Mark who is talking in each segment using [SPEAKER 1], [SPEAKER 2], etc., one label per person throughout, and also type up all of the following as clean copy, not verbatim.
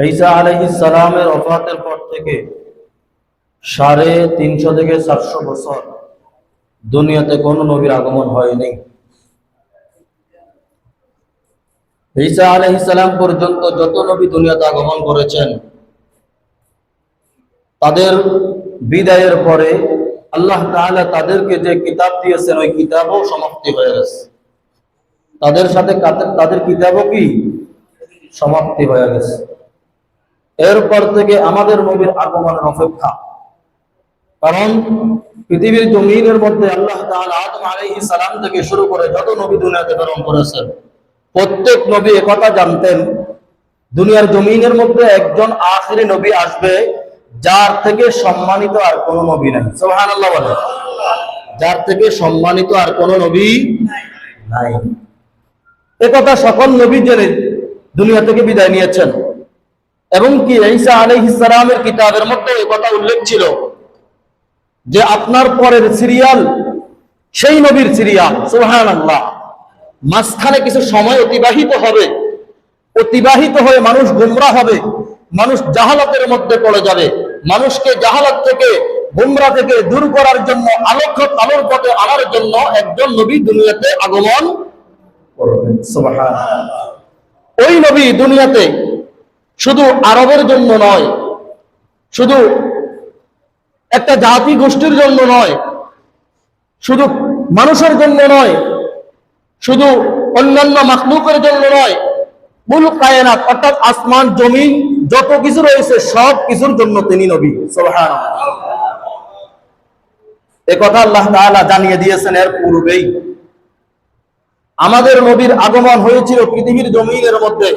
[SPEAKER 1] ঈসা আলাইহিস সালামের ওফাতের পর থেকে 350 থেকে 400 বছর দুনিয়াতে কোনো নবীর আগমন হয়নি। ঈসা আলাইহিস সালাম পর্যন্ত যত নবী দুনিয়াতে আগমন করেছেন, তাদের বিদায়ের পরে আল্লাহ তাআলা তাদেরকে যে কিতাব দিয়েছেন ওই কিতাবও সমাপ্তি হয়ে গেছে। তাদের সাথে তাদের কিতাবও কি সমাপ্তি হয়ে গেছে। এরপর থেকে আমাদের নবীর আগমনের অপেক্ষা। কারণ পৃথিবীর জমিনের মধ্যে আল্লাহ তাআলা আদম আলাইহিস সালাম থেকে শুরু করে যত নবী দুনিয়াতে প্রেরণ করেছেন, প্রত্যেক নবী একথা জানতেন দুনিয়ার জমিনের মধ্যে একজন আখিরি নবী আসবে যার থেকে সম্মানিত আর কোনো নবী নাই। সুবহানাল্লাহ বলেন। যার থেকে সম্মানিত আর কোনো নবী নাই। একথা সকল নবী জেনে দুনিয়া থেকে বিদায় নিয়েছেন। এবং কি ঈসা আলাইহিস সালামের কিতাবের মধ্যে এই কথা উল্লেখ ছিল যে আপনার পরের সিরিয়াল সেই নবীর সিরিয়াল। সুবহানাল্লাহ। মাঝখানে কিছু সময় অতিবাহিত হবে, অতিবাহিত হয়ে মানুষ গোমরা হবে, মানুষ জাহালাতের মধ্যে পড়ে যাবে। মানুষকে জাহালাত থেকে গোমরা থেকে দূর করার জন্য আলোর পথে আনার জন্য একজন নবী দুনিয়াতে আগমন করবেন। সুবহানাল্লাহ। ওই নবী দুনিয়াতে শুধু আরবের জন্য নয়, শুধু একটা জাতি গোষ্ঠীর জন্য নয়, শুধু মানুষের জন্য নয়, শুধু অন্যান্য মাখলুকের জন্য নয়, কুল কায়নাত অর্থাৎ আসমান জমিন যত কিছু রয়েছে সব কিছুর জন্য তিনি নবী। সুবহানাল্লাহ। এই কথা আল্লাহ তাআলা জানিয়ে দিয়েছেন এর পূর্বেই। আমাদের নবীর আগমন হয়েছিল পৃথিবীর জমিনের মধ্যে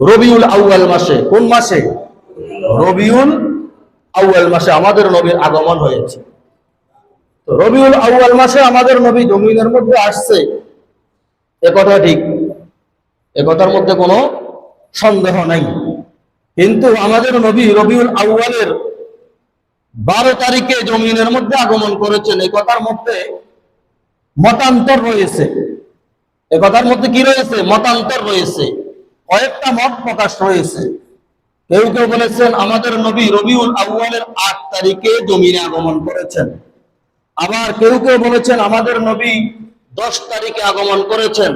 [SPEAKER 1] রবিউল আউয়াল মাসে। কোন মাসে? রবিউল আউয়াল মাসে আমাদের নবীর আগমন হয়েছে। তো রবিউল আউয়াল মাসে আমাদের নবী জমিনের মধ্যে আসছে, একথা ঠিক, একথার মধ্যে কোনো সন্দেহ নাই। কিন্তু আমাদের নবী রবিউল আউয়ালের 12 তারিখে জমিনের মধ্যে আগমন করেছেন, এই কথার মধ্যে মতান্তর রয়েছে। এই কথার মধ্যে কি রয়েছে? মতান্তর রয়েছে, কয়েকটা মত প্রকাশ রয়েছে। কেউ কেউ বলেছেন আমাদের নবী রবিউল আউয়ালের 8 তারিখে জমিনে আগমন করেছেন। আবার কেউ কেউ বলেছেন আমাদের নবী 10 তারিখে আগমন করেছেন।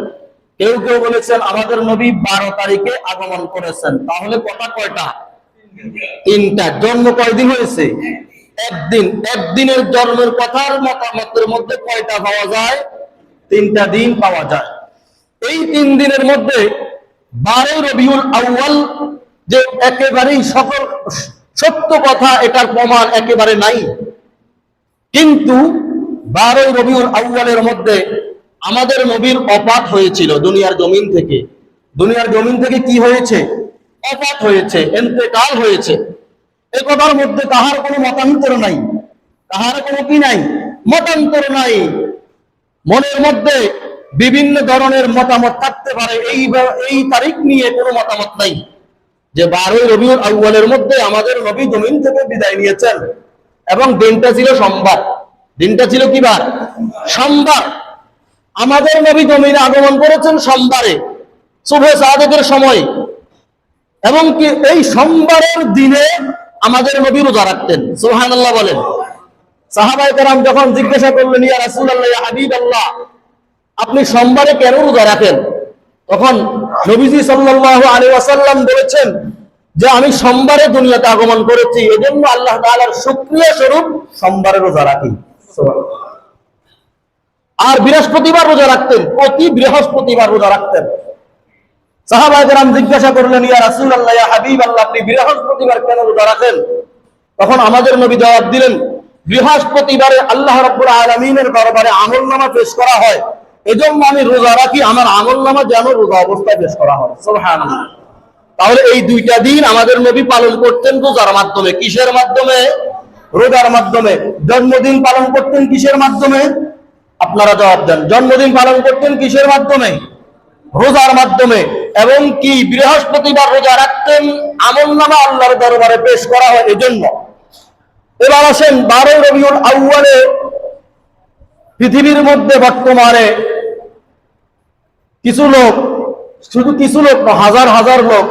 [SPEAKER 1] কেউ কেউ বলেছেন আমাদের নবী 12 তারিখে আগমন করেছেন। তাহলে কথা কয়টা? 3টা। জন্ম কয়দিন হয়েছে? একদিন। একদিনের জন্মের কথার মতামতের মধ্যে কয়টা পাওয়া যায়? 3টা দিন পাওয়া যায়। এই 3 দিনের মধ্যে 12 রবিউল আউয়াল যে একেবারেই সকল সত্য কথা, এটার প্রমাণ একেবারে নাই। কিন্তু 12 রবিউল আউয়ালের মধ্যে আমাদের নবীর ওফাত হয়েছিল দুনিয়ার জমিন থেকে। দুনিয়ার জমিন থেকে কি হয়েছে? ওফাত হয়েছে, ইন্তেকাল হয়েছে। এই কথার মধ্যে কাহার কোনো মতান্তর নাই, কাহার কোনো কি নাই? মতান্তর নাই। মনের মধ্যে বিভিন্ন ধরনের মতামত থাকতে পারে, এই তারিখ নিয়ে কোনো মতামত নাই যে 12 রবিউল আউয়ালের মধ্যে আমাদের নবী জমিন থেকে বিদায় নিয়েছেন এবং দিনটা ছিল সোমবার। দিনটা ছিল কি বার? সোমবার। আমাদের নবী জমিনে আগমন করেছেন সোমবারে সুবহ সাদেকের সময়। এবং কি এই সোমবারের দিনে আমাদের নবী রোজা রাখতেন। সুবহানাল্লাহ বলেন। সাহাবায়ে কেরাম যখন জিজ্ঞাসা করলেন ইয়া রাসূলুল্লাহ, ইয়া হাবিবাল্লাহ, আপনি সোমবারে কেন রোজা রাখেন? তখন নবীজি সাল্লাল্লাহু আলাইহি ওয়াসাল্লাম বলেছেন যে আমি সোমবারে দুনিয়াতে আগমন করেছি, এজন্য আল্লাহ তাআলার শুকরিয়া স্বরূপ সোমবারে রোজা রাখি। আর বৃহস্পতিবার রোজা রাখতেন, প্রতি বৃহস্পতিবার রোজা রাখতেন। সাহাবায়ে কেরাম জিজ্ঞাসা করলেন ইয়া রাসূলুল্লাহ, ইয়া হাবিবাল্লাহ, আপনি বৃহস্পতিবার কেন রোজা রাখেন? তখন আমাদের নবী জবাব দিলেন, বৃহস্পতিবারে আল্লাহ রাব্বুল আলামিনের দরবারে আমলনামা পেশ করা হয়, এজন্য আমি রোজা রাখি, আমার আমলনামা যেন রোজা অবস্থায় পেশ করা হয়। সুবহানাল্লাহ। তাহলে এই 2টা দিন আমাদের নবী পালন করতেন রোজার মাধ্যমে। কিসের মাধ্যমে? রোজার মাধ্যমে। জন্মদিন পালন করতেন কিসের মাধ্যমে? আপনারা জবাব দেন। জন্মদিন পালন করতেন কিসের মাধ্যমে? রোজার মাধ্যমে। এবং কি বৃহস্পতিবার রোজা রাখতেন, আমলনামা আল্লাহর দরবারে পেশ করা হয় এজন্য। এবার আসেন 12 রবিউল আউয়ালে পৃথিবীর মধ্যে বর্তমানে কিছু লোক শুধু কিছু লোক না, হাজার হাজার লোক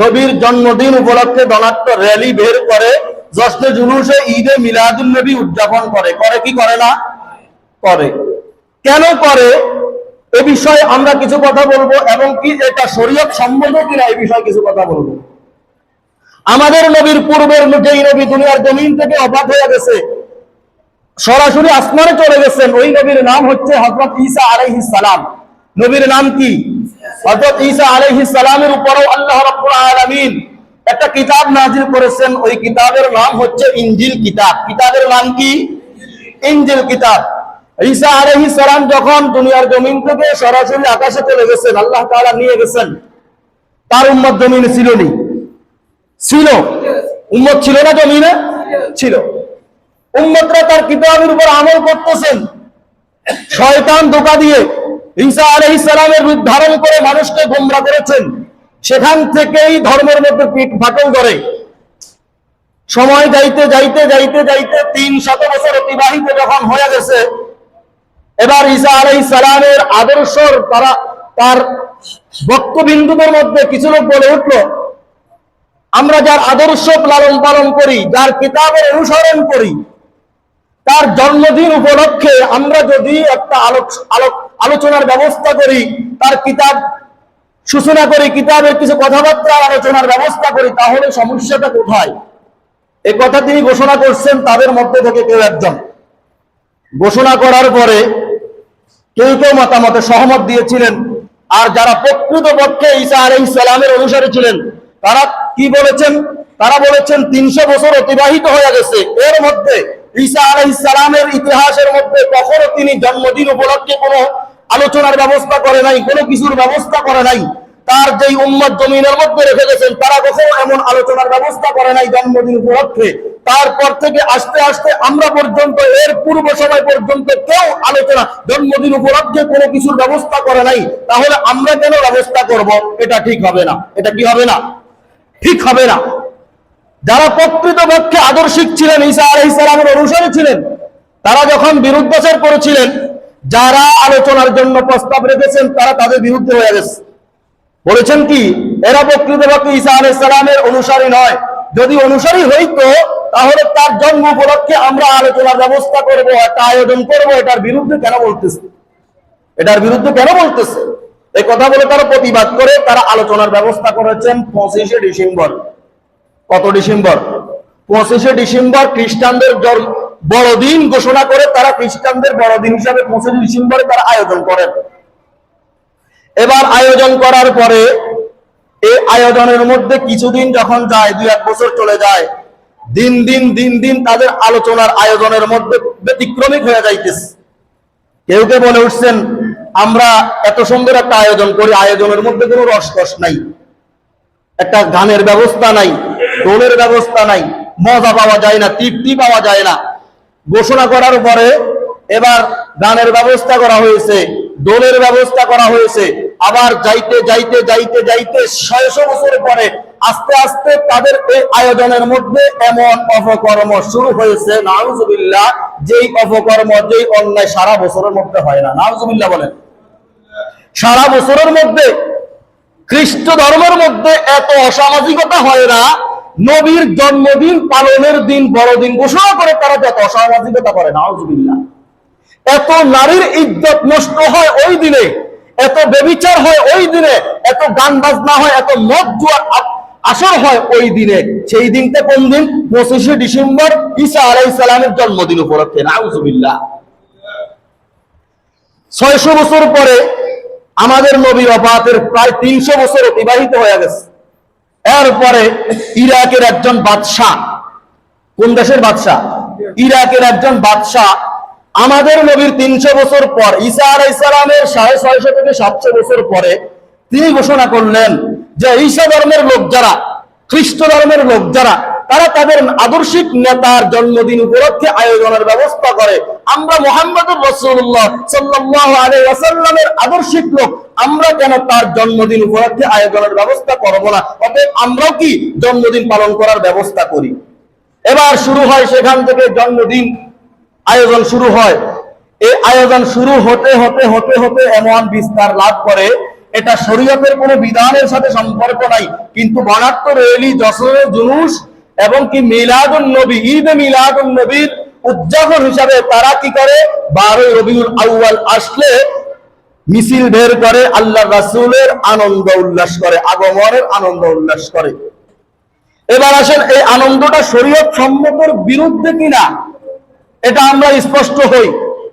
[SPEAKER 1] নবীর জন্মদিন উপলক্ষে ধনাঢ্য র্যালি বের করে জশ্নে জুলুসে ঈদে মিলাদুন নবী উদযাপন করে। করে কি করে না? করে। কেন করে এ বিষয়ে আমরা কিছু কথা বলবো, এবং কি এটা শরীয়ত সম্মত কিনা এই বিষয়ে কিছু কথা বলবো। আমাদের নবীর পূর্বের যেই নবী দুনিয়ার জমিন থেকে অবাক হয়ে গেছে, সরাসরি আসমানে চলে গেছেন, ওই নবীর নাম হচ্ছে হযরত ঈসা আলাইহিস সালাম। নবীর নাম কি? হযরত ঈসা আলাইহিস সালামের উপরেও আল্লাহ রাব্বুল আলামিন একটা কিতাব নাজিল করেছেন। ওই কিতাবের নাম হচ্ছে ইনজিল কিতাব। কিতাবের নাম কি? ইনজিল কিতাব। ঈসা আলাইহিস সালাম যখন দুনিয়ার জমিন থেকে সরাসরি আকাশে চলে গেছেন, আল্লাহ তাআলা নিয়ে গেছেন, তার উম্মত জমিনে ছিল নি? ছিল। উম্মত ছিল না জমিনে? ছিল। উম্মতরা তার কিতাবের উপর আমল করতেছেন। শয়তান ধোঁকা দিয়ে ঈসা আলাইহিস সালামের রূপ ধারণ করে মানুষকে গোমরা করেছেন। সেখান থেকেই ধর্মের মধ্যে পিঠ ফাটল করে। সময় যাইতে যাইতে যাইতে যাইতে 300 বছর অতিবাহিত যখন হয়ে গেছে, এবার ঈসা আলাইহিস সালামের আদর্শর তার বক্তবিন্দুদের মধ্যে কিছু লোক বলে উঠল, আমরা যার আদর্শ লালন পালন করি, যার কিতাবের অনুসরণ করি, তার জন্মদিন উপলক্ষে আমরা যদি একটা আলোচনার ব্যবস্থা করি, তার কিতাব সূচনা করি, কিতাবের কিছু কথাবার্তা আলোচনার ব্যবস্থা করি, তাহলে সমস্যাটা কোথায়? এই কথা তিনি ঘোষণা করছেন। তাদের মধ্যে থেকে কেউ একজন ঘোষণা করার পরে কেউ কেউ মতামতে সহমত দিয়েছিলেন, আর যারা প্রকৃতপক্ষে ঈসা আলাইহিস সালামের অনুসারী ছিলেন তারা কি বলেছেন? তারা বলেছেন 300 বছর অতিবাহিত হয়ে গেছে, এর মধ্যে ঈসা আলাইহিস সালামের ইতিহাসের মধ্যে কখনো তিনি জন্মদিন উপলক্ষে কোনো আলোচনার ব্যবস্থা করে নাই, কোনো কিছুর ব্যবস্থা করে নাই। তার যেই উম্মত জমিনের মধ্যে রেখে গেছেন তারা কখনো এমন আলোচনার ব্যবস্থা করে নাই জন্মদিন উপলক্ষে। তারপর থেকে আস্তে আস্তে আমরা পর্যন্ত, এর পূর্ব সময় পর্যন্ত কেউ আলোচনা জন্মদিন উপলক্ষে কোনো কিছুর ব্যবস্থা করে নাই। তাহলে আমরা কেন ব্যবস্থা করব? এটা ঠিক হবে না। এটা কি হবে না? ঠিক হবে না। যারা প্রকৃতপক্ষে আদর্শিক ছিলেন, ঈসা আলাইহিস সালামের অনুসারী ছিলেন, তারা যখন বিরুদ্ধাচার করেছিলেন, যারা আলোচনার জন্য প্রস্তাব রেখেছেন তারা তাদের বিরুদ্ধে হয়ে গেছে। বলেছেন কি? এরা প্রকৃতপক্ষে ঈসা আলাইহিস সালামের অনুসারী নয়। যদি অনুসারী হইতো তাহলে তার জন্ম উপলক্ষে আমরা আলোচনার ব্যবস্থা করব, একটা আয়োজন করব। এটার বিরুদ্ধে কেন বলতেছে? এটার বিরুদ্ধে কেন বলতেছে? এই কথা বলে তারা প্রতিবাদ করে তারা আলোচনার ব্যবস্থা করেছেন 25শে ডিসেম্বর। কত ডিসেম্বর? 25শে ডিসেম্বর খ্রিস্টানদের বড়দিন ঘোষণা করে তারা খ্রিস্টানদের বড়দিন হিসাবে 25শে ডিসেম্বরে তারা আয়োজন করেন। এবার আয়োজন করার পরে এই আয়োজনের মধ্যে কিছুদিন যখন যায়, 2-1 বছর চলে যায়, দিন দিন তাদের আলোচনার আয়োজনের মধ্যে ব্যতিক্রমিক হয়ে যাইতেছে। কেউ কেউ বলে উঠছেন, আমরা এত সুন্দর একটা আয়োজন করি, আয়োজনের মধ্যে কোনো রসকস নাই, একটা গানের ব্যবস্থা নাই, দোলের ব্যবস্থা নাই, মজা পাওয়া যায় না, তৃপ্তি পাওয়া যায় না। ঘোষণা করার পরে এবার গানের ব্যবস্থা করা হয়েছে, দোলের ব্যবস্থা করা হয়েছে। আবার যাইতে যাইতে যাইতে যাইতে 600 বছর পরে আস্তে আস্তে তাদের এই আয়োজনের মধ্যে এমন অপকর্ম শুরু হয়েছে, নাউজুবিল্লাহ, যেই অপকর্ম, যেই অন্যায় সারা বছরের মধ্যে হয় না। নাউজুবিল্লাহ বলেন। সারা বছরের মধ্যে খ্রিস্ট ধর্মের মধ্যে এত অসামাজিকতা হয় না। নবীর জন্মদিন পালনের দিন, বড়দিন ঘোষণা করে তারা যত অসামাজিকতা করে, নাউজুবিল্লাহ। এত নারীর ইজ্জত নষ্ট হয় ওই দিনে, এত ব্যভিচার হয় ওই দিনে, এত গান বাজনা হয়, এত মদ জুয়ার আসর হয় ওই দিনে। সেই দিনটা কোন দিন? 25শে ডিসেম্বর, ঈসা আলাইহিস সালামের জন্মদিন উপলক্ষে। নাউজুবিল্লাহ। 600 বছর পরে আমাদের নবী ওফাতের প্রায় 300 বছর অতিবাহিত হয়ে গেছে। এরপরে ইরাকের একজন বাদশাহ, কোন দেশের বাদশাহ? ইরাকের একজন বাদশাহ আমাদের নবীর 300 বছর পর, ঈসা আলাইহিস সালামের 650 থেকে 700 বছর পরে তিনি ঘোষণা করলেন যে ঈসা ধর্মের লোক যারা, খ্রিস্ট ধর্মের লোক যারা, তারা তাদের আদর্শিক নেতার জন্মদিন উপলক্ষে আয়োজনের ব্যবস্থা করে। আমরা মুহাম্মদুর রাসূলুল্লাহ সাল্লাল্লাহু আলাইহি ওয়াসাল্লামের আদর্শিক লোক, আমরা কেন তার জন্মদিন উপলক্ষে আয়োজনের ব্যবস্থা করব না? অতএব আমরাও কি জন্মদিন পালন করার ব্যবস্থা করি। এবার শুরু হয় সেখান থেকে জন্মদিন আয়োজন শুরু হয়। এই আয়োজন শুরু হতে হতে হতে হতে এমন বিস্তার লাভ করে, এটা শরীয়তের কোনো বিধানের সাথে সম্পর্ক নাই, কিন্তু বর্ণাঢ্য র্যালি, যশোরে জুলুস এবং কি মিলাদুন নবী, ঈদে মিলাদুন নবীর উদযাপন হিসাবে তারা কি করে, 12 রবিউল আউয়াল আসলে মিছিল বের করে, আল্লাহ রাসূলের আনন্দ উল্লাস করে, আগমনের আনন্দ উল্লাস করে। এবার আসেন, এই আনন্দটা শরীয়ত সম্মতের বিরুদ্ধে কিনা এটা আমরা স্পষ্ট হই।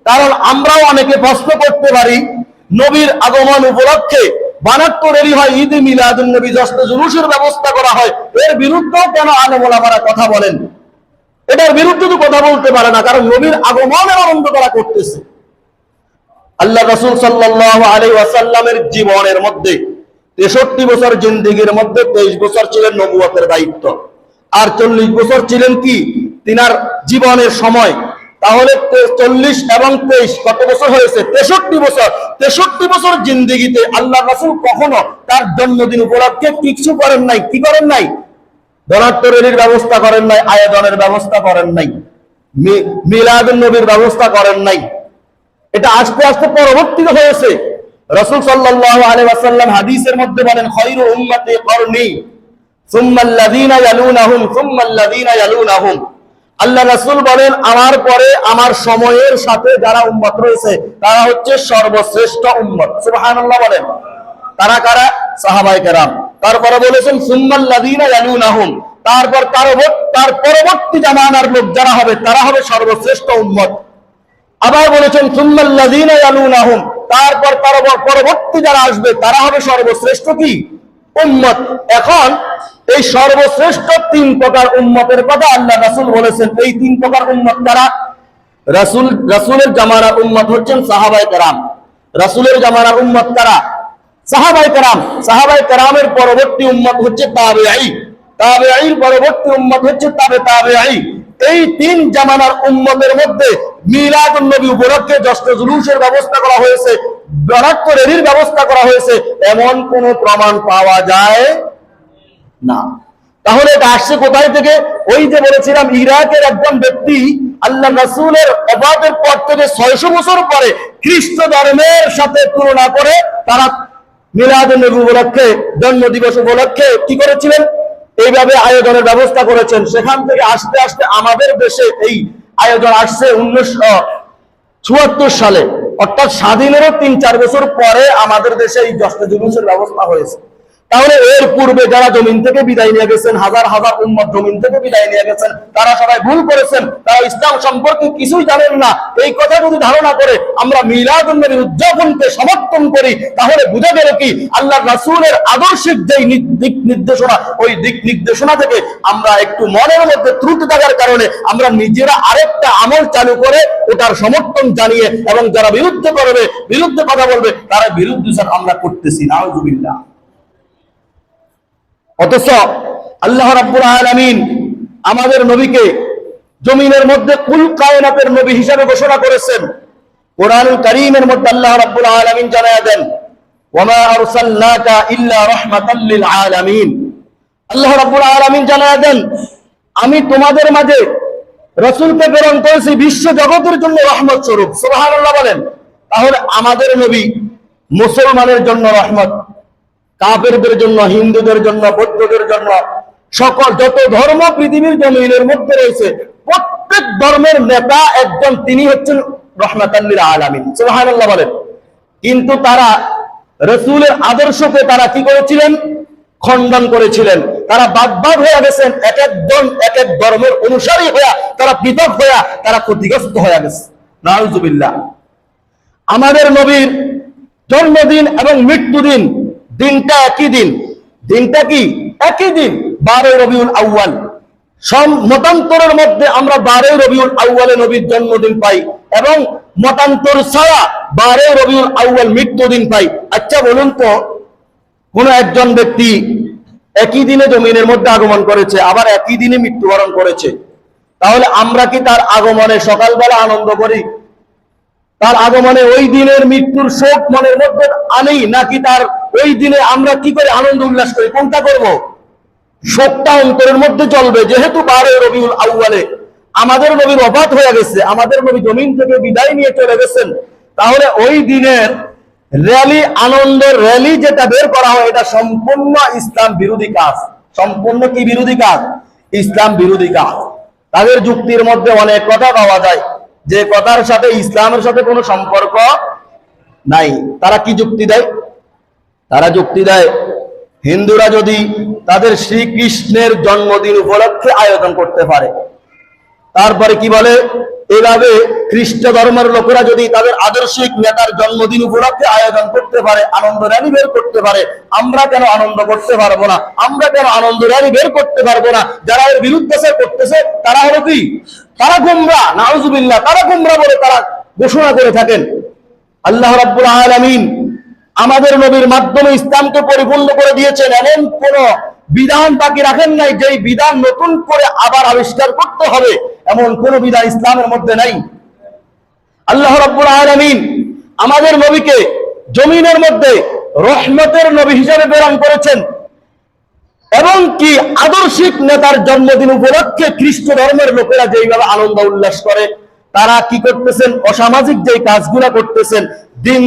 [SPEAKER 1] কারণ আমরাও অনেকে প্রশ্ন করতে পারি, নবীর আগমন উপলক্ষে বানাত্তর রেডি হয়, ঈদ মিলাদুন নবী, যষ্ট জুলুসের ব্যবস্থা করা হয়, এর বিরুদ্ধেও কেন আলেম ওলামারা কথা বলেন? এটার বিরুদ্ধে তো কথা বলতে পারে না, কারণ নবীর আগমনের আনন্দ তারা করতেছে। আল্লাহ রাসূল সাল্লাল্লাহু আলাইহি ওয়াসাল্লামের জীবনের মধ্যে 63 বছর জিন্দেগির মধ্যে 23 বছর ছিলেন নবুয়তের দায়িত্ব, আর 40 বছর ছিলেন কি তিনার জীবনের সময়। তাহলে 40 এবং 23 কত বছর হয়েছে? 63 বছর। 63 বছর জিন্দেগিতে আল্লাহ রাসূল কখনো তার জন্মদিন উপলক্ষে কিছু করেন নাই। কি করেন নাই? ধনাত্তরের ব্যবস্থা করেন নাই, আয়োজনের ব্যবস্থা করেন নাই, মিলাদুন নবীর ব্যবস্থা করেন নাই। এটা আস্তে আস্তে পরবর্তীতে হয়েছে। রাসূল সাল্লাল্লাহু আলাইহি ওয়াসাল্লাম হাদিসের মধ্যে বলেন, খায়রু উম্মতি করনি সুম্মাল্লাযীনা ইয়ালুনাহুম সুম্মাল্লাযীনা ইয়ালুনাহুম। আল্লাহ রাসূল বলেন, আমার পরে আমার সময়ের সাথে যারা উম্মত রয়েছে তারা হচ্ছে সর্বশ্রেষ্ঠ উম্মত। সুবহানাল্লাহ বলেন। তারা কারা? সাহাবায়ে কেরাম। তারপরে বলেছেন সুম্মাল্লাযীনা ইয়ালুনাহুম, তারপর তার পরবর্তী জামানার লোক যারা হবে তারা হবে সর্বশ্রেষ্ঠ উম্মত। আবার বলেছেন সুম্মাল্লাযীনা ইয়ালুনাহুম, তারপর পরবর্তী যারা আসবে তারা হবে সর্বশ্রেষ্ঠ কি উম্মত। এখন এই সর্বশ্রেষ্ঠ 3 প্রকার উম্মতের কথা আল্লাহ রাসূল বলেছেন। এই 3 প্রকার উম্মত কারা? রাসূলের জামানার উম্মত হচ্ছেন সাহাবায়ে কেরাম। রাসূলের জামানার উম্মত কারা? সাহাবায়ে কেরাম। সাহাবায়ে কেরামের পরবর্তী উম্মত হচ্ছে তাবেঈ। তাবেঈর পরবর্তী উম্মত হচ্ছে তাবেঈ। এই 3 জামানার উম্মতের মধ্যে মিলাদুন নবী উপলক্ষে যষ্ট জুলুসের ব্যবস্থা করা হয়েছে, বরাক্ত রেলির ব্যবস্থা করা হয়েছে, এমন কোন প্রমাণ পাওয়া যায় না। তাহলে এটা আসছে কোথায় থেকে? ওই যে বলেছিলাম, ইরাকের একজন ব্যক্তি আল্লাহ রাসূলের ওফাতের পর থেকে 600 বছর পরে খ্রিস্ট ধর্মের সাথে তুলনা করে তারা মিলাদুন নবী উপলক্ষে, জন্ম দিবস উপলক্ষে কি করেছিলেন? এইভাবে আয়োজনের ব্যবস্থা করেছেন। সেখান থেকে আস্তে আস্তে আমাদের দেশে এই আয়োজন আসছে 1974 সালে, অর্থাৎ স্বাধীনেরও 3-4 বছর পরে আমাদের দেশে এই যষ্ট জুলুসের ব্যবস্থা হয়েছে। তাহলে এর পূর্বে যারা জমিন থেকে বিদায় নিয়ে গেছেন, হাজার হাজার উম্মত জমিন থেকে বিদায় নিয়ে গেছেন, তারা সবাই ভুল করেছেন, তারা ইসলাম সম্পর্কে কিছুই জানেন না। এই কথা যদি ধারণা করে আমরা মিলাদুন নবীর উদযাপনকে সমর্থন করি, তাহলে বুঝা গেল কি আল্লাহর রাসূলের আদর্শিক যেই দিক নির্দেশনা, ওই দিক নির্দেশনা থেকে আমরা একটু মনের মধ্যে ত্রুটি থাকার কারণে আমরা নিজেরা আরেকটা আমল চালু করে ওটার সমর্থন জানিয়ে, এবং যারা বিরুদ্ধে কথা বলবে তারা বিরুদ্ধে আমরা করতেছি। নাউযুবিল্লাহ। অথচ আল্লাহ রাব্বুল আলামিন আমাদের নবীকে জমিনের মধ্যে কুল কায়নাতের নবী হিসেবে ঘোষণা করেছেন। কোরআনুল কারীমের মধ্যে আল্লাহ রাব্বুল আলামিন জানায়া দেন, ওয়ামা আরসালনাকা ইল্লা রাহমাতাল লিল আলামিন। আল্লাহ রাব্বুল আলামিন জানায়া দেন, আমি তোমাদের মাঝে রাসূলকে প্রেরণ করেছি বিশ্ব জগতের জন্য রহমত স্বরূপ। সুবহানাল্লাহ বলেন। তাহলে আমাদের নবী মুসলমানের জন্য রহমত, কাফেরদের জন্য, হিন্দুদের জন্য, বৌদ্ধদের জন্য, সকল যত ধর্ম পৃথিবীর জমিনের মধ্যে রয়েছে প্রত্যেক ধর্মের নেতা একজন, তিনি হচ্ছেন রাহমাতাল লিল আলামিন। সুবহানাল্লাহ বলেন। কিন্তু তারা রাসূলের আদর্শকে তারা কি করেছিলেন? খণ্ডন করেছিলেন। তারা বাদ হয়ে গেছেন, এক একজন এক এক ধর্মের অনুসারী হয়ে তারা পৃথক হয়ে তারা ক্ষতিগ্রস্ত হয়ে গেছে। নাউযুবিল্লাহ। আমাদের নবীর জন্মদিন এবং মৃত্যুদিন দিনটা একই দিন। দিনটা কি? একই দিন, 12 রবিউল আউয়াল। মতান্তরের মধ্যে আমরা 12 রবিউল আউয়ালে নবীর জন্মদিন পাই, এবং মতান্তর ছাড়া 12 রবিউল আউয়াল মৃত্যুদিন পাই। আচ্ছা বলুন তো, কোন একজন ব্যক্তি একই দিনে জমিনের মধ্যে আগমন করেছে, আবার একই দিনে মৃত্যুবরণ করেছে, তাহলে আমরা কি তার আগমনে সকালবেলা আনন্দ করি? তার আগমনে ওই দিনের মৃত্যুর শোক মনের মধ্যে আনি, নাকি তার ওই দিনে আমরা কি করে আনন্দ উল্লাস করি? কোনটা করব? শোকটা অন্তরের মধ্যে চলবে। যেহেতু 12 রবিউল আউয়ালে আমাদের নবীর ওফাত হয়ে গেছে, আমাদের নবী জমিন থেকে বিদায় নিয়ে চলে গেছেন, তাহলে ওই দিনের র্যালি, আনন্দের র্যালি যেটা বের করা হয়, এটা সম্পূর্ণ ইসলাম বিরোধী কাজ। সম্পূর্ণ কি বিরোধী কাজ? ইসলাম বিরোধী কাজ। তাদের যুক্তির মধ্যে অনেক কথা পাওয়া যায় যে কথার সাথে ইসলামের সাথে কোনো সম্পর্ক নাই। তারা কি যুক্তি দেয়? তারা যুক্তি দেয়, হিন্দুরা যদি তাদের শ্রীকৃষ্ণের জন্মদিন উপলক্ষে আয়োজন করতে পারে, তারপরে কি বলে, এভাবে খ্রিস্ট ধর্মের লোকেরা যদি তাদের আদর্শিক নেতার জন্মদিন উপলক্ষে আয়োজন করতে পারে, আনন্দ র্যালি বের করতে পারে, আমরা কেন আনন্দ করতে পারবো না? আমরা কেন আনন্দ র্যালি বের করতে পারবো না? যারা এর বিরুদ্ধে করতেছে তারা হলো কি? তারা গোমরাহ, নাউজুবিল্লাহ, তারা গোমরাহ বলে তারা ঘোষণা করে থাকেন। আল্লাহ রাব্বুল আলামিন আমাদের নবীর মাধ্যমে ইসলামকে পরিপূর্ণ করে দিয়েছেন। এমন কোন বিধান বাকি রাখেন নাই যেই বিধান নতুন করে আবার আবিষ্কার করতে হবে, এমন কোন বিধান ইসলামের মধ্যে নাই। আল্লাহ রাব্বুল আলামিন আমাদের নবীকে জমিনের মধ্যে রহমতের নবী হিসেবে প্রেরণ করেছেন, এবং কি আদর্শিক নেতার জন্মদিন উপলক্ষে খ্রিস্ট ধর্মের লোকেরা যেইভাবে আনন্দ উল্লাস করে, তারা কি করতেছেন? অসামাজিক যে কাজগুলা করতেছেন। দিন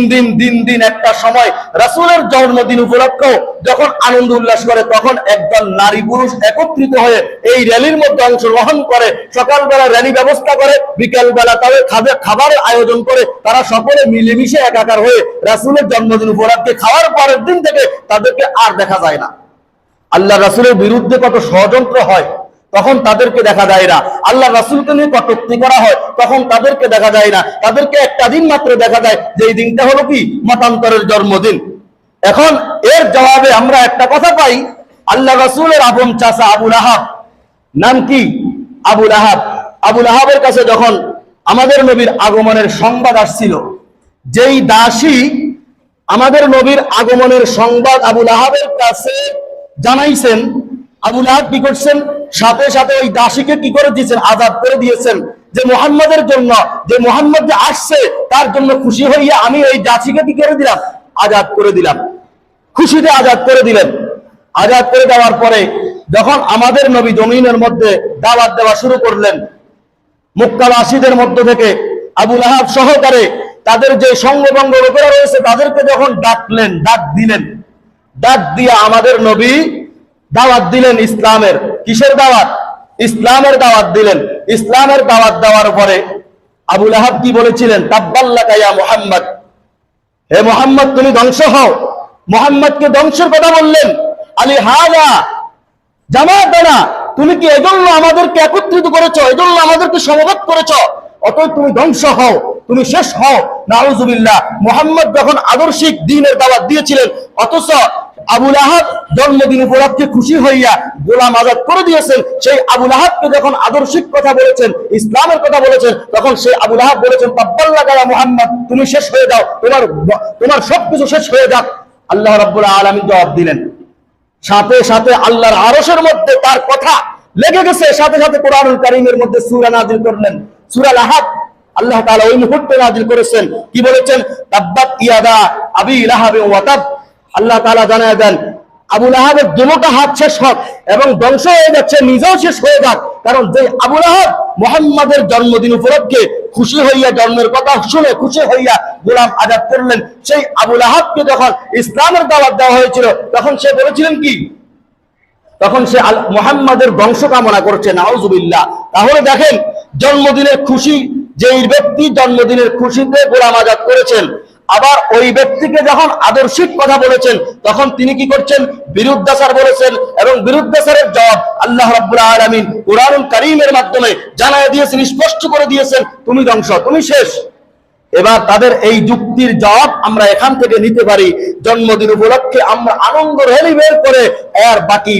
[SPEAKER 1] দিন একটা সময় রাসূলের জন্মদিন উপলক্ষে যখন আনন্দ উল্লাস করে, তখন একদল নারী পুরুষ একত্রিত হয়ে এই র্যালির মধ্যে অংশগ্রহণ করে। সকালবেলা র্যালি ব্যবস্থা করে, বিকালবেলা তাদের খাবারের আয়োজন করে, তারা সকলে মিলেমিশে একাকার হয়ে রাসূলের জন্মদিন উপলক্ষে খাওয়ার পরের দিন থেকে তাদেরকে আর দেখা যায় না। আল্লাহ রাসূলের বিরুদ্ধে কত ষড়যন্ত্র হয়, তখন তাদেরকে দেখা যায় না। আল্লাহ রাসূলকে নিয়ে কটূক্তি করা হয়, তখন তাদেরকে দেখা যায় না। তাদেরকে একটা দিন মাত্র দেখা যায়, যেই দিনটা হলো কি? মতান্তরের জন্মদিন। এখন এর জবাবে আমরা একটা কথা পাই, আল্লাহ রাসূলের আপন চাচা আবু লাহাব, নাম কি? আবু লাহাব। আবু লাহাবের কাছে যখন আমাদের নবীর আগমনের সংবাদ আসছিল, যেই দাসী আমাদের নবীর আগমনের সংবাদ আবু লাহাবের কাছে জানাইছেন, আবু লাহাব কি করছেন? সাথে সাথে ওই দাসীকে কি করে দিয়েছেন? আজাদ করে দিয়েছেন। যে মুহাম্মাদের জন্য, যে মুহাম্মদ যে আসছে তার জন্য খুশি হইয়া আমি ওই দাসীকে কি করে দিলাম? আজাদ করে দিলাম। খুশিতে আজাদ করে দিলেন। আজাদ করে দেওয়ার পরে যখন আমাদের নবী জমিনের মধ্যে দাওয়াত দেওয়া শুরু করলেন, মক্কাবাসীদের মধ্য থেকে আবু লাহাব সহকারে তাদের যে সঙ্গবঙ্গ লোকেরা রয়েছে তাদেরকে যখন ডাকলেন, ডাক দিলেন, ডাক দিয়া আমাদের নবী দাওয়াত দিলেন ইসলামের। কিসের দাওয়াত? ইসলামের দাওয়াত দিলেন। ইসলামের দাওয়াত দেওয়ার পরে আবু লাহাব কি বলেছিলেন? তাব্বাল্লাকা ইয়া মুহাম্মদ, হে মুহাম্মদ তুমি ধ্বংস হও। মুহাম্মদকে ধ্বংসের কথা বললেন। আলী হাযা জামাতানা, তুমি কি এজন্য আমাদেরকে একত্রিত করেছো, এজন্য আমাদেরকে সমবেত করেছো, অতএব তুমি ধ্বংস হও, তুমি শেষ হও। নাউজুবিল্লাহ। মুহাম্মদ যখন আদর্শিক দ্বীনের দাওয়াত দিয়েছিলেন, অথচ আবু লাহাব জন্মদিন উপলক্ষে খুশি হইয়া গোলাম আজাদ করে দিয়েছেন। সেই আবু লাহাবকে যখন আদর্শিক কথা বলেছেন, ইসলামের কথা বলেছেন, তখন সেই আবু লাহাব বলেছেন তাব্বাল্লাকা ইয়া মুহাম্মদ, তুমি শেষ হয়ে যাও, তোমার সবকিছু শেষ হয়ে যাক। আল্লাহ রাব্বুল আলামিন জবাব দিলেন। সাথে সাথে আল্লাহর আরশের মধ্যে তার কথা লেগে গেছে। সাথে সাথে কোরআনুল কারীমের মধ্যে সূরা নাযিল করলেন, সূরা লাহাব। আল্লাহ তাআলা ওই মুহূর্তে নাযিল করেছেন। কি বলেছেন? তাব্বাত ইয়াদা আবি লাহাব ওয়া তাব। আল্লাহ তাআলা জানায় দেন আবু লাহাবের দুটো হাত শেষ হোক এবং ধ্বংস হয়ে যাচ্ছে, নিজেও শেষ হয়ে যাক। কারণ যে আবু লাহাব মুহাম্মাদের জন্মদিন উপলক্ষে খুশি হইয়া, জন্মের কথা শুনে খুশি হইয়া গোলাম আজাদ করলেন, সেই আবু লাহাবকে যখন ইসলামের দাওয়াত দেওয়া হয়েছিল, তখন সে বলেছিলেন কি? তখন সে মুহাম্মাদের বংশ কামনা করছে। নাউজুবিল্লাহ। তাহলে দেখেন, জন্মদিনের খুশি, যেই ব্যক্তি জন্মদিনের খুশিতে গোলাম আজাদ করেছেন, আবার ওই ব্যক্তিকে যখন আদর্শিক কথা বলেছেন, তখন তিনি কি করছেন? বিরুদ্ধাচার বলেছেন। এবং বিরুদ্ধাচারের জবাব আল্লাহ রাব্বুল আলামিন কোরআনুল কারীমের মাধ্যমে জানায় দিয়েছেন, স্পষ্ট করে দিয়েছেন, তুমি ধ্বংস, তুমি শেষ। এবার তাদের এই যুক্তির জবাব আমরা এখান থেকে নিতে পারি। জন্মদিন উপলক্ষে আমরা আনন্দ র্যালি বের করে এর বাকি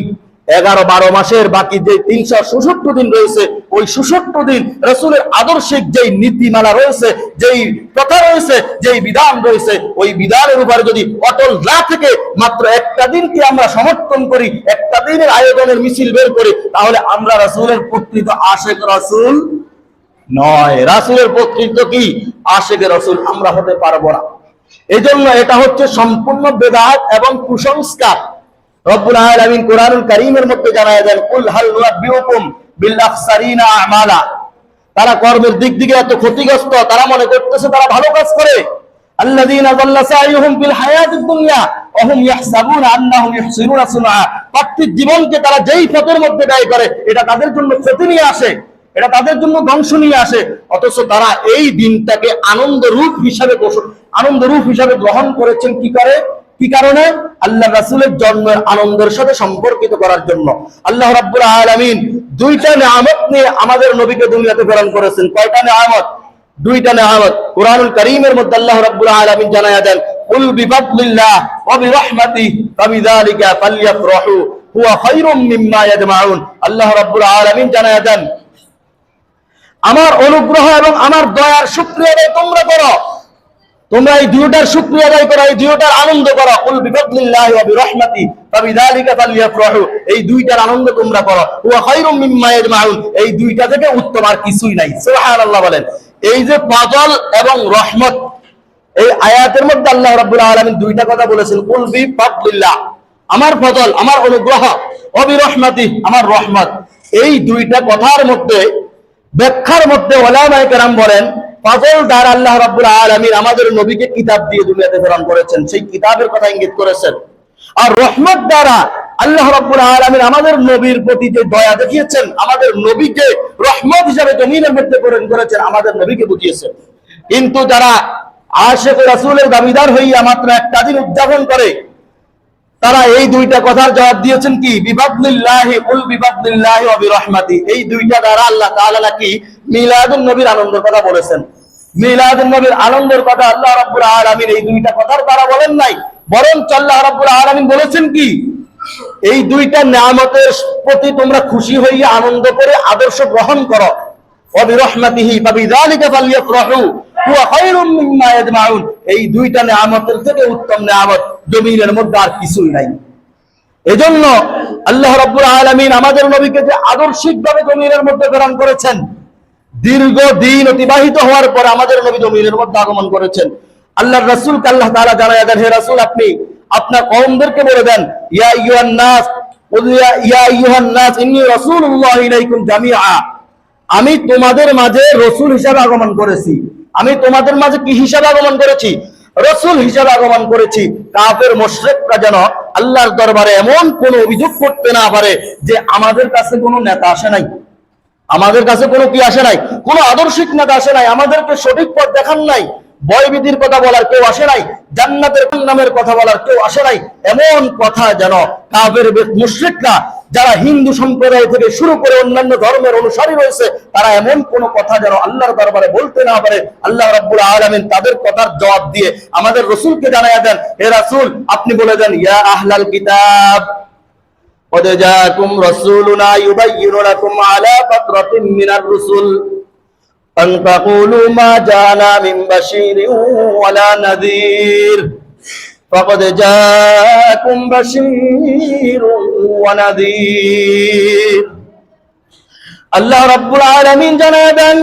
[SPEAKER 1] 11-12 মাসের বাকি যে 366 দিন রয়েছে, ওই 66 দিন রাসূলের আদর্শিক যেই নীতিমালা রয়েছে, যেই কথা রয়েছে, যেই বিধান রয়েছে, ওই বিধানের উপরে যদি অটল না থেকে মাত্র একটা দিনকে আমরা সমর্থন করি, একটা দিনের আয়োজনের মিছিল বের করি, তাহলে আমরা রাসূলের প্রকৃত আশিক রাসূল নয়। রাসূলের প্রকৃত কি? আশিক রাসূল আমরা হতে পারবো না। এজন্য এটা হচ্ছে সম্পূর্ণ বেদাত এবং কুসংস্কার। রব্বুল আলামিন কোরআনুল কারীমের মধ্যে জানায় দেন, কুল হাল নুনাব্বিউকুম বিল আখসারিনা আমালা। তারা কর্মের দিক থেকে এত ক্ষতিগ্রস্ত, তারা মনে করতেছে তারা ভালো কাজ করে, আল্লাযীনা যাল্লা সাইয়ুহুম ফিল হায়াতিদ দুনিয়া ওয়া হুম ইয়াহসাবুনা আন্নাহুম ইহসিনুনা সুনআ। পার্থিব জীবনকে তারা যেই পথের মধ্যে ব্যয় করে এটা তাদের জন্য ক্ষতি নিয়ে আসে, এটা তাদের জন্য ধ্বংস নিয়ে আসে, অথচ তারা এই দিনটাকে আনন্দ রূপ হিসাবে গ্রহণ করেছেন। কি কারণে? আল্লাহ রাসূলের জন্মের আনন্দের সাথে সম্পর্কিত করার জন্য। আল্লাহ রাব্বুল আলামিন দুইটা নিয়ামত নিয়ে আমাদের নবীকে দুনিয়াতে প্রেরণ করেছেন। কয়টা নিয়ামত? দুইটা নিয়ামত। কুরআনুল কারীমের মধ্যে আল্লাহ রাব্বুল আলামিন জানায়া দেন, কুল বিফাদলিল্লাহ ওয়া বিরহমাতিহি ফাবিযালিকা ফালইফরাহু হুয়া খায়রুম মিম্মা ইয়াজমাউন। আল্লাহ রাব্বুল আলামিন জানায়া দেন, আমার অনুগ্রহ এবং আমার দয়ার শুকরিয়া আদায় তোমরা করো, তোমরা এই দুইটার শুকরিয়া আদায় করো, এই দুইটার আনন্দ করো। কুল বিফাদলিল্লাহি ওয়া বিরহমাতিহি ফাবিযালিকা ফালইফরাহু, এই দুইটার আনন্দ তোমরা করো। হুয়া খায়রুম মিম্মা ইয়াজমাউন, এই দুইটা থেকে উত্তম আর কিছুই নাই। সুবহানাল্লাহ বলেন। এই যে ফজল এবং রহমত, এই আয়াতের মধ্যে আল্লাহ রাব্বুল আলামিন দুইটা কথা বলেছেন। কুল বিফাদলিল্লাহ, আমার ফজল, আমার অনুগ্রহ, ওয়া বিরহমাতিহি, আমার রহমত। এই দুইটা কথার মধ্যে ব্যাখ্যার মধ্যে উলামায়ে কেরাম বলেন, ফজল দ্বারা আল্লাহ রাব্বুল আলামিন আমাদের নবীকে কিতাব দিয়ে দুনিয়াতে প্রেরণ করেছেন, সেই কিতাবের কথা ইঙ্গিত করেছেন। আর রহমত দ্বারা আল্লাহ রাব্বুল আলামিন আমাদের নবীর প্রতি যে দয়া দেখিয়েছেন, আমাদের নবীকে রহমত হিসেবে জমিনের মধ্যে প্রেরণ করেছেন, আমাদের নবীকে বুঝিয়েছেন। কিন্তু যারা আশিক রাসূলের দাবিদার হইয়া মাত্র একটা দিন উদযাপন করে, তারা এই দুইটা কথার জবাব দিয়েছেন কি? বিফাদলিল্লাহি, কুল বিফাদলিল্লাহি ওয়া বিরহমাতিহি। এই দুইটা দ্বারা আল্লাহ তাআলা নাকি মিলাদুন নবীর আনন্দের কথা বলেছেন। মিলাদুন নবীর আনন্দের কথা আল্লাহ রাব্বুল আলামিন এই দুইটা কথার দ্বারা বলেন নাই, বরং আল্লাহ রাব্বুল আলামিন বলেছেন কি? এই দুইটা নিয়ামতের প্রতি তোমরা খুশি হইয়া আনন্দ করে আদর্শ গ্রহণ করো। ওয়া বিরহমাতিহি ফাবিযালিকা ফালইফরাহু হুয়া খায়রুম মিম্মা ইয়াজমাউন, এই দুইটা নিয়ামতের থেকে উত্তম নিয়ামত জমিনের মধ্যে আর কিছুই নাই। এজন্য আল্লাহ রাব্বুল আলামিন আমাদের নবীকে যে আদর্শিকভাবে জমিনের মধ্যে প্রেরণ করেছেন, দীর্ঘ দিন অতিবাহিত হওয়ার পর আমাদের নবী জমিনের মধ্যে আগমন করেছেন। আল্লাহর রাসূলকে আল্লাহ তাআলা জানায়া দেন, হে রাসূল, আপনি আপনার কওমদেরকে বলে দেন, ইয়া আইয়ুহান নাস ইয়া আইয়ুহান নাস ইন্নী রাসূলুল্লাহি ইলাইকুম জামিআ, আমি তোমাদের মাঝে রাসূল হিসেবে আগমন করেছি। আমি তোমাদের মাঝে কি হিসাবে আগমন করেছি? রাসূল হিসাবে আগমন করেছি। কাফের মুশরিকরা যেন আল্লাহর দরবারে এমন কোন অভিযোগ করতে না পারে যে আমাদের কাছে কোনো নেতা আসে নাই, আমাদের কাছে কোনো কি আসে নাই, কোনো আদর্শিক নেতা আসে নাই, আমাদেরকে সঠিক পথ দেখান নাই, বয়বিধির কথা বলার কেউ আসে নাই, জান্নাতের নামের কথা বলার কেউ আসে নাই। এমন কথা যেন কাফের মুশরিকরা, যারা হিন্দু সম্প্রদায় থেকে শুরু করে অন্যান্য ধর্মের অনুসারী রয়েছে, তারা এমন কোন কথা যেন আল্লাহর দরবারে বলতে না পারে। আল্লাহ রাব্বুল আলামিন তাদের কথার জবাব দিয়ে আমাদের রাসূলকে জানায়া দেন, হে রাসূল, আপনি বলে দেন, ইয়া আহলাল কিতাব قد جاءكم رسولنا يبين لكم على فترة من الرسل أن تقولوا ما جاءنا من بشير ولا نذير فقد جاءكم بشير ونذير। আল্লাহ রাব্বুল আলামিন জানায়া দেন,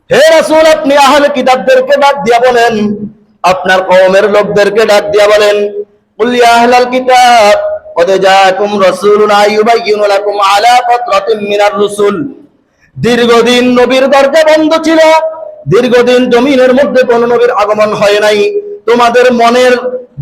[SPEAKER 1] হে রাসূল, আপনি আহলে কিতাবদেরকে ডাক দিয়া বলেন, আপনার কওমের লোকদেরকে ডাক দিয়া বলেন, কুল ইয়া আহলাল কিতাব قد جاءكم رسولنا يبين لكم على فترة من الرسل। দীর্ঘদিন নবীর দরজা বন্ধ ছিল, দীর্ঘদিন জমিনের মধ্যে কোন নবীর আগমন হয় নাই। তোমাদের মনের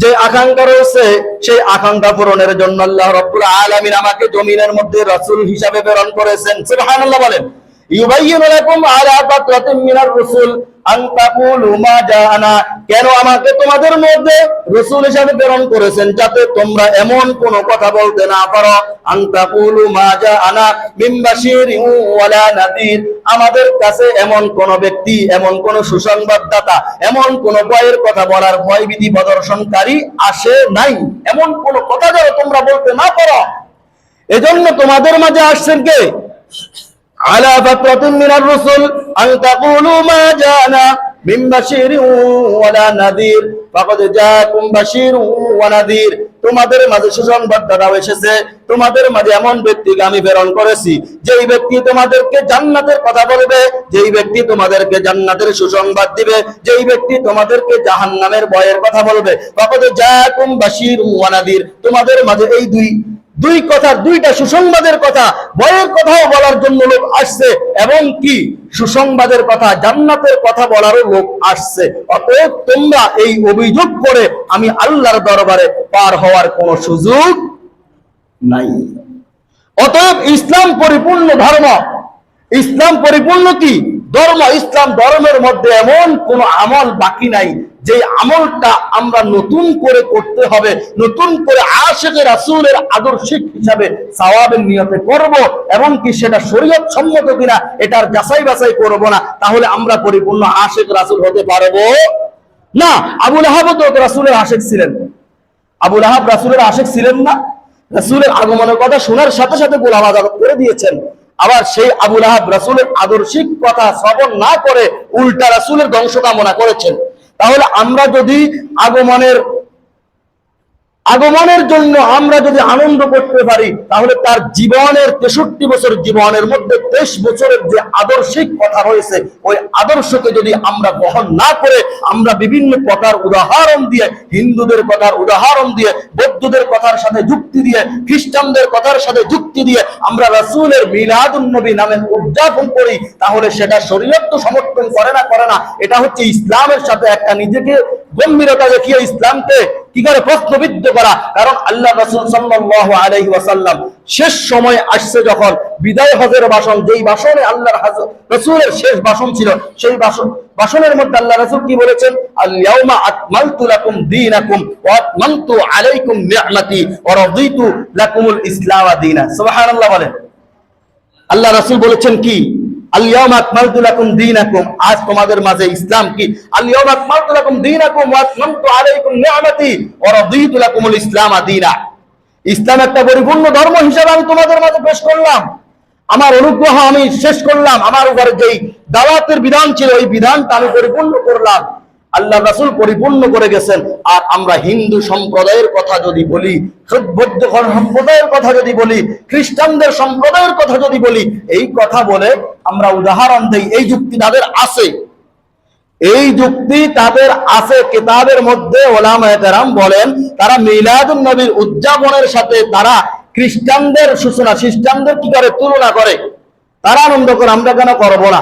[SPEAKER 1] যে আকাঙ্ক্ষা রয়েছে, সেই আকাঙ্ক্ষা পূরণের জন্য আল্লাহ রাব্বুল আলামিন আমাকে জমিনের মধ্যে রাসূল হিসাবে প্রেরণ করেছেন। সুবহানাল্লাহ বলেন। ইউবাইয়িনু লাকুম আলা ফাতরাতিন মিনার রাসূল আন তাকুলু মা জাআনা, কেন আমাকে তোমাদের মধ্যে রাসূল হিসেবে প্রেরণ করেছেন? যাতে তোমরা এমন কোন কথা বলতে না পারো, আন তাকুলু মা জাআনা মিন বাশিরিন ওয়ালা নাযীর, আমাদের কাছে এমন কোন ব্যক্তি, এমন কোন সুসংবাদদাতা, এমন কোন ভয়ের কথা বলার, ভয়ভীতি প্রদর্শনকারী আসে নাই, এমন কোন কথা যেন তোমরা বলতে না পারো। এজন্য তোমাদের মাঝে আসছেন কে? على فترة من الرسل أن تقولوا ما جاءنا من بشير ولا نذير ফাকাদ জাআকুম বাশীরুন ওয়া নাযীর, তোমাদের মাঝে সুসংবাদদাতাও এসেছে, তোমাদের মাঝে এমন ব্যক্তিকে আমি প্রেরণ করেছি যেই ব্যক্তি তোমাদেরকে জান্নাতের কথা বলবে, যেই ব্যক্তি তোমাদেরকে জান্নাতের সুসংবাদ দিবে, যেই ব্যক্তি তোমাদেরকে জাহান্নামের ভয়ের কথা বলবে। ফাকাদ জাআকুম বাশীরুন ওয়া নাযীর, তোমাদের মাঝে এই দুই কথা, দুইটা সুসংবাদের কথা, ভয়ের কথাও বলার জন্য লোক আসছে এবং কি সুসংবাদের কথা, জান্নাতের কথা বলারও লোক আসছে। অতএব তোমরা এই অভিযোগ করে আমি আল্লাহর দরবারে পার হওয়ার কোনো সুযোগ নাই। অতএব ইসলাম পরিপূর্ণ ধর্ম। ইসলাম পরিপূর্ণ কি ধর্ম? ইসলাম ধর্মের মধ্যে এমন কোন আমল বাকি নাই যে আমলটা আমরা নতুন করে করতে হবে, নতুন করে আশিকে রাসূলের আদর্শিক হিসাবে সওয়াবের নিয়তে করব এবং কি সেটা শরীয়ত সম্মত কিনা এটার যাচাই বাছাই করব না, তাহলে আমরা পরিপূর্ণ আশিক রাসূল হতে পারবো না। আবু লাহাব তো রাসূলের আশিক ছিলেন। আবু লাহাব রাসূলের আশিক ছিলেন না? রাসূলের আগমনের কথা শোনার সাথে সাথে গোলাম আযাদ করে দিয়েছেন। আবার সেই আবু লাহাব রাসূলের আদর্শিক কথা শ্রবণ না করে উল্টা রাসূলের ধ্বংস কামনা করেছেন। তাহলে আমরা যদি আগমনের জন্য আমরা যদি আনন্দ করতে পারি, তাহলে তার জীবনের 63 বছর জীবনের মধ্যে 23 বছরের যে আদর্শিক কথা রয়েছে ওই আদর্শকে যদি আমরা গ্রহণ না করে আমরা বিভিন্ন কথার উদাহরণ দিয়ে, হিন্দুদের কথার উদাহরণ দিয়ে, বৌদ্ধদের কথার সাথে যুক্তি দিয়ে, খ্রিস্টানদের কথার সাথে যুক্তি দিয়ে আমরা রাসূলের মিলাদুন নবী নামে উদযাপন করি, তাহলে সেটা শরীয়ত তো সমর্থন করে না। এটা হচ্ছে ইসলামের সাথে একটা নিজেকে গম্ভীরতা দেখিয়ে ইসলামকে কি করে প্রশ্নবিদ্ধ করা। কারণ আল্লাহ রাসূল সাল্লাল্লাহু আলাইহি ওয়াসাল্লাম শেষ সময় আসছে যখন বিদায় হজের ভাষণ, যেই ভাষণে আল্লাহর রাসূলের শেষ ভাষণ ছিল, সেই ভাষণের মধ্যে আল্লাহ রাসূল কি বলেছেন? আল ইয়াউমা আকমালতু লাকুম দীনাকুম ওয়া আতমামতু আলাইকুম নি'মাতি ওয়া রাদিতু লাকুমুল ইসলাম দীনা। সুবহানাল্লাহ বলেন। আল্লাহ রাসূল বলেছেন কি? আল ইয়াউমা আকমালতু লাকুম দীনাকুম, আজ তোমাদের মাঝে ইসলাম কি? আল ইয়াউমা আকমালতু লাকুম দীনাকুম ওয়া আতমামতু আলাইকুম নি'মাতি ওয়া রাদিতু লাকুমুল ইসলাম দীনা। ইসলাম একটা পরিপূর্ণ ধর্ম হিসেবে আমি তোমাদের মাঝে পেশ করলাম, আমার অনুগ্রহ আমি শেষ করলাম, আমার উপরে যেই দাওয়াতের বিধান ছিল ওই বিধানটা আমি পরিপূর্ণ করলাম। আল্লাহ রাসূল পরিপূর্ণ করে গেছেন। আর আমরা হিন্দু সম্প্রদায়ের কথা যদি বলি, বৌদ্ধ সম্প্রদায়ের কথা যদি বলি, খ্রিস্টানদের সম্প্রদায়ের কথা যদি বলি, এই কথা বলে আমরা উদাহরণ দেই, এই যুক্তি তাদের আছে, এই যুক্তি তাদের আছে। কিতাবের মধ্যে ওলামায়ে কেরাম বলেন তারা মিলাদুন নবীর উদযাপনের সাথে তারা খ্রিস্টানদের সূচনা, খ্রিস্টানদের কি করে তুলনা করে, তারা আনন্দ করে, আমরা কেন করবো না?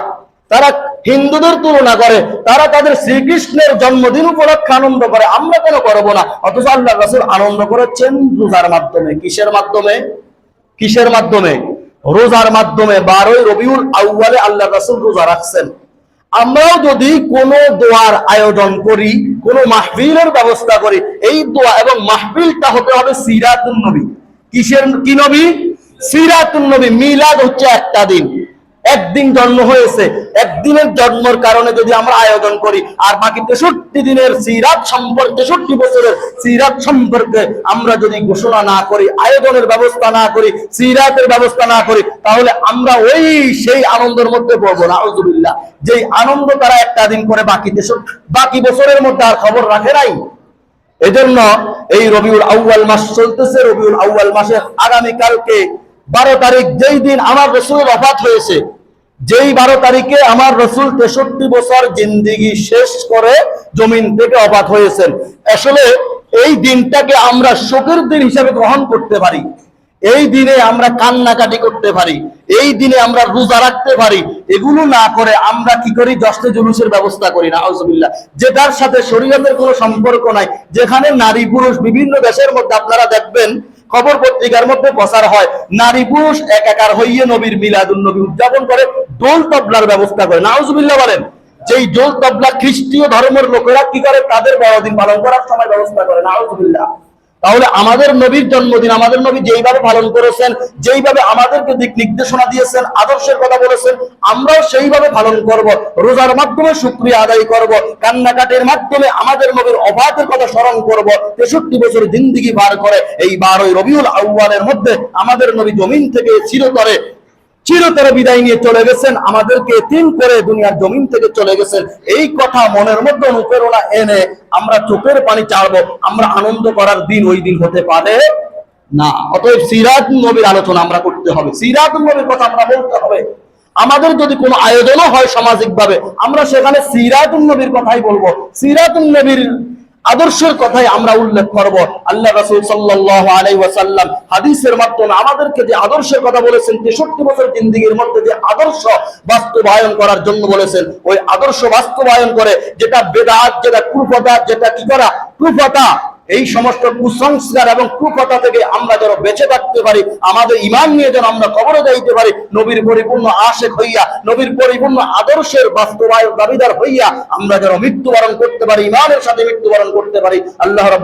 [SPEAKER 1] তারা হিন্দুদের তুলনা করে, তারা তাদের শ্রীকৃষ্ণের জন্মদিন উপলক্ষে আনন্দ করে, আমরা কেন করবো না? অথচ আল্লাহ রাসূল আনন্দ করেছেন রোজার মাধ্যমে। কিসের মাধ্যমে? কিসের মাধ্যমে? রোজার মাধ্যমে। 12 রবিউল আউয়ালে আল্লাহ রাসূল রোজা রাখছেন। আমরাও যদি কোনো দোয়ার আয়োজন করি, কোনো মাহফিলের ব্যবস্থা করি, এই দোয়া এবং মাহফিলটা হতে হবে সিরাতুন নবী। কি নবী? সিরাতুন নবী। মিলাদ হচ্ছে একটা দিন, একদিন জন্ম হয়েছে, একদিনের জন্মের কারণে যদি আমরা আয়োজন করি, আর বাকি 63 দিনের সিরাত সম্পর্কে, 63 বছরের সিরাত সম্পর্কে আমরা যদি ঘোষণা না করি, আয়োজনের ব্যবস্থা না করি, সিরাতের ব্যবস্থা না করি, তাহলে আমরা সেই আনন্দের মধ্যে পড়বো না। আউযুবিল্লাহ। যেই আনন্দ তারা একটা দিন করে বাকি বছরের মধ্যে আর খবর রাখে নাই। এজন্য এই রবিউল আউয়াল মাস চলতেছে, রবিউল আউয়াল মাসে আগামীকালকে 12 তারিখ, যেই দিন আমার রাসূলের ওফাত হয়েছে, যেই 12 তারিখে আমার রাসূল 63 বছর জিন্দেগি শেষ করে জমিন থেকে ওফাত হয়েছেন। আসলে এই দিনটাকে আমরা শোকের দিন হিসেবে গ্রহণ করতে পারি, এই দিনে আমরা কান্নাকাটি করতে পারি, এই দিনে আমরা রোজা রাখতে পারি। এগুলো না করে আমরা কি করি? জশ্নে জুলুসের ব্যবস্থা করি না, আউযুবিল্লাহ, যেটার সাথে শরীয়তের কোনো সম্পর্ক নাই। যেখানে নারী পুরুষ, বিভিন্ন দেশের মধ্যে আপনারা দেখবেন খবর পত্রিকার মধ্যে প্রচার হয়, নারী পুরুষ একাকার হইয়ে নবীর মিলাদুন নবী উদযাপন করে, দোল তবলার ব্যবস্থা করে। নাউজুবিল্লাহ বলেন। যেই দোল তবলা খ্রিস্টীয় ধর্মের লোকেরা কি করে? তাদের বড়দিন পালন করার সময় ব্যবস্থা করে। নাউজুবিল্লাহ। তাহলে আমাদের নবীর জন্মদিন আমাদের নবী যেইভাবে পালন করেছেন, যেইভাবে আমাদেরকে দিক নির্দেশনা দিয়েছেন, আদর্শের কথা বলেছেন, আমরাও সেইভাবে পালন করব। রোজার মাধ্যমে শুকরিয়া আদায় করব, কান্নাকাটির মাধ্যমে আমাদের নবীর ওফাতের কথা স্মরণ করব। 63 বছর জিন্দেগি পার করে এই 12 রবিউল আউয়ালের মধ্যে আমাদের নবী জমিন থেকে চিরতরে বিদায় নিয়ে চলে গেছেন, আমাদেরকে এতিম করে দুনিয়ার জমিন থেকে চলে গেছেন। এই কথা মনের মধ্যে অনুপ্রেরণা এনে আমরা চোখের পানি চাড়বো, আমরা আনন্দ করার দিন ওই দিন হতে পারে না। অতএব সিরাতুন নবীর আলোচনা আমরা করতে হবে, সিরাতুন নবীর কথা আমরা বলতে হবে। আমাদের যদি কোনো আয়োজনও হয় সামাজিক ভাবে, আমরা সেখানে সিরাতুন নবীর কথাই বলবো, সিরাতুন নবীর আদর্শের কথাই আমরা উল্লেখ করব। আল্লাহ রাসূল সাল্লাল্লাহু আলাইহি ওয়াসাল্লাম হাদিসের মাধ্যমে আমাদেরকে যে আদর্শের কথা বলেছেন, 63 বছর জিন্দেগির মধ্যে যে আদর্শ বাস্তবায়ন করার জন্য বলেছেন, ওই আদর্শ বাস্তবায়ন করে যেটা বেদাত, যেটা কুফতা, যেটা কি করা কুফতা, এই সমস্ত কুসংস্কার এবং কুফতা থেকে আমরা যেন বেঁচে থাকতে পারি, আমাদের ঈমান নিয়ে যেন আমরা কবরে যাইতে পারি, নবীর পরিপূর্ণ আশিক হইয়া, নবীর পরিপূর্ণ আদর্শের বাস্তবায়ন দাবিদার হইয়া আমরা যেন মৃত্যুবরণ করতে পারি, ঈমানের সাথে মৃত্যুবরণ করতে পারি। আল্লাহ রাব্বুল